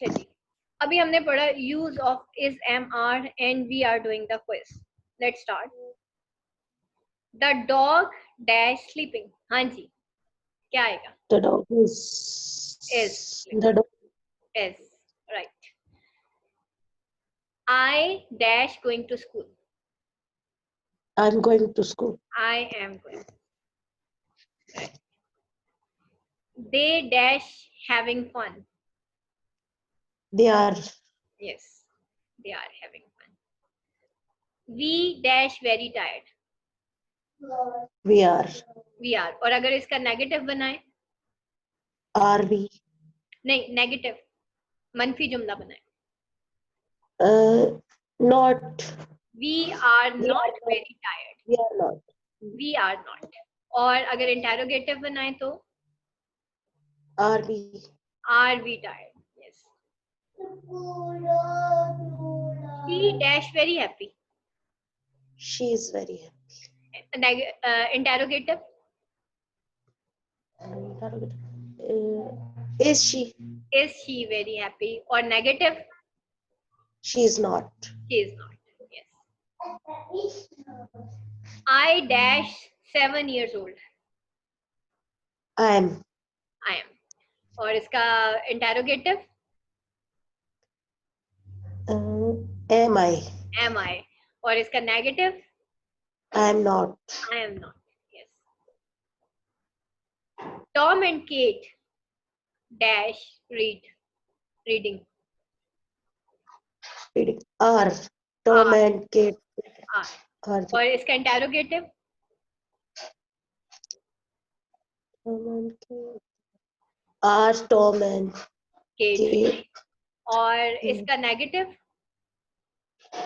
अच्छा जी, अभी हमने पढ़ा use of is, am, are and we are doing the quiz. Let's start. The dog dash sleeping. हाँ जी, क्या आएगा? The dog is is the sleeping. dog. Is right. I dash going to school. I'm going to school. I am going. Right. They dash having fun. They are. Yes, they are having fun. We dash very tired. We are. We are. और अगर इसका negative बनाए? Are we? नहीं, negative मनफी जुमला बनाए. Not. We are We not are not. very tired. We are not. We are not. और अगर इंटेरोगेटिव बनाए तो? Are we? Are we tired? Yes. She dash very happy. She is very happy. Interrogative. Is she? Is she very happy? Or negative? She is not. She is not. Yes. I dash 7 years old. I am. I am. और इसका interrogative? Am I? Am I? और इसका negative? I am not. I am not. Yes. Tom and Kate dash reading. Reading. Are. Tom and Kate Are. are. और इसका interrogative? Tom and Kate. Are Tom and Kate. Kate. और इसका negative?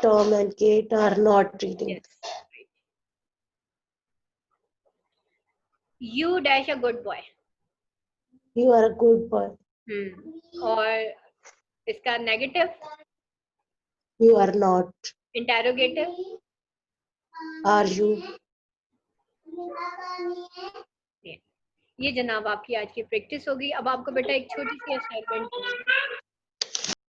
Tom and Kate are not reading. Yes. Right. You dash a good boy. You are a good boy. और इसका negative? You are not. Interrogative? Are you? ये जनाब आपकी आज की practice होगी. अब आपको बेटा एक छोटी सी असाइनमेंट